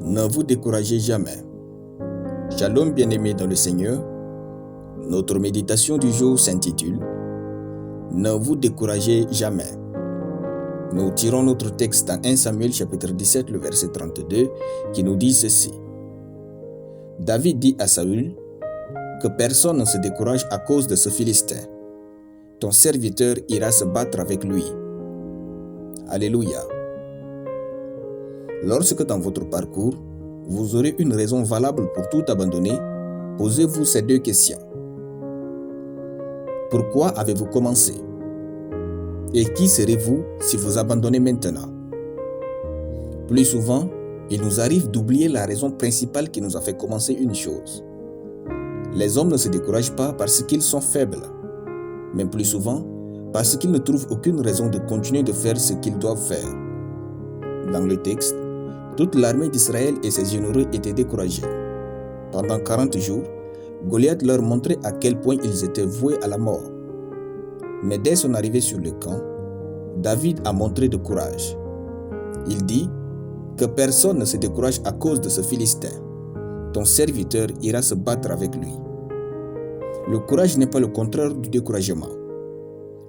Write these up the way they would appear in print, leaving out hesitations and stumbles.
Ne vous découragez jamais. Shalom bien-aimés dans le Seigneur. Notre méditation du jour s'intitule « Ne vous découragez jamais ». Nous tirons notre texte dans 1 Samuel chapitre 17, le verset 32, qui nous dit ceci. David dit à Saül que personne ne se décourage à cause de ce Philistin. Ton serviteur ira se battre avec lui. Alléluia. Lorsque dans votre parcours, vous aurez une raison valable pour tout abandonner, posez-vous ces deux questions. Pourquoi avez-vous commencé? Et qui serez-vous si vous abandonnez maintenant? Plus souvent, il nous arrive d'oublier la raison principale qui nous a fait commencer une chose. Les hommes ne se découragent pas parce qu'ils sont faibles, mais plus souvent parce qu'ils ne trouvent aucune raison de continuer de faire ce qu'ils doivent faire. Dans le texte, toute l'armée d'Israël et ses généraux étaient découragés. Pendant 40 jours, Goliath leur montrait à quel point ils étaient voués à la mort. Mais dès son arrivée sur le camp, David a montré de courage. Il dit que personne ne se décourage à cause de ce Philistin. Ton serviteur ira se battre avec lui. Le courage n'est pas le contraire du découragement.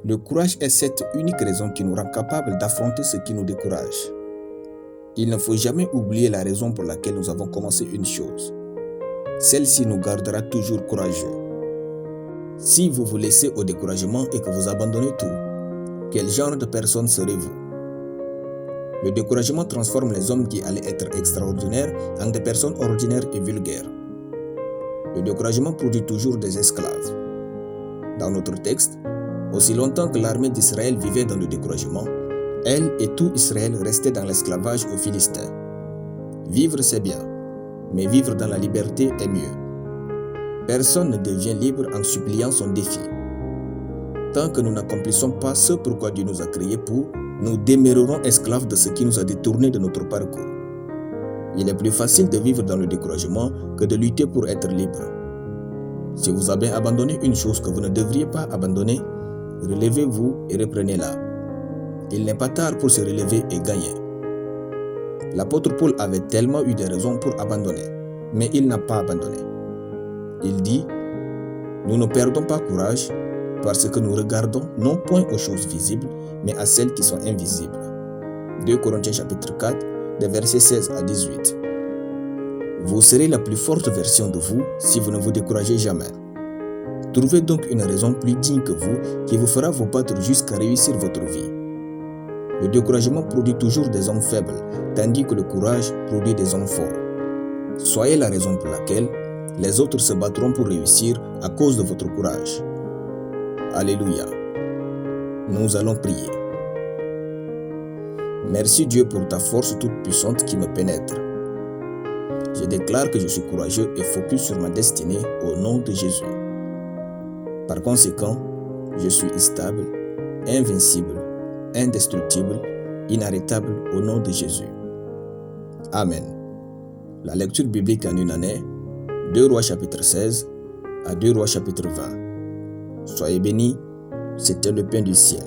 Le courage est cette unique raison qui nous rend capables d'affronter ce qui nous décourage. Il ne faut jamais oublier la raison pour laquelle nous avons commencé une chose. Celle-ci nous gardera toujours courageux. Si vous vous laissez au découragement et que vous abandonnez tout, quel genre de personne serez-vous? Le découragement transforme les hommes qui allaient être extraordinaires en des personnes ordinaires et vulgaires. Le découragement produit toujours des esclaves. Dans notre texte, aussi longtemps que l'armée d'Israël vivait dans le découragement, elle et tout Israël restaient dans l'esclavage aux Philistins. Vivre c'est bien, mais vivre dans la liberté est mieux. Personne ne devient libre en suppliant son défi. Tant que nous n'accomplissons pas ce pourquoi Dieu nous a créés pour, nous demeurerons esclaves de ce qui nous a détournés de notre parcours. Il est plus facile de vivre dans le découragement que de lutter pour être libre. Si vous avez abandonné une chose que vous ne devriez pas abandonner, relevez-vous et reprenez-la. Il n'est pas tard pour se relever et gagner. L'apôtre Paul avait tellement eu des raisons pour abandonner, mais il n'a pas abandonné. Il dit, « Nous ne perdons pas courage parce que nous regardons non point aux choses visibles, mais à celles qui sont invisibles. » 2 Corinthiens chapitre 4, des versets 16 à 18. Vous serez la plus forte version de vous si vous ne vous découragez jamais. Trouvez donc une raison plus digne que vous qui vous fera vous battre jusqu'à réussir votre vie. Le découragement produit toujours des hommes faibles, tandis que le courage produit des hommes forts. Soyez la raison pour laquelle les autres se battront pour réussir à cause de votre courage. Alléluia. Nous allons prier. Merci Dieu pour ta force toute puissante qui me pénètre. Je déclare que je suis courageux et focus sur ma destinée au nom de Jésus. Par conséquent, je suis stable, invincible, indestructible, inarrêtable au nom de Jésus. Amen. La lecture biblique en une année, 2 Rois chapitre 16 à 2 Rois chapitre 20. Soyez bénis, c'était le pain du ciel.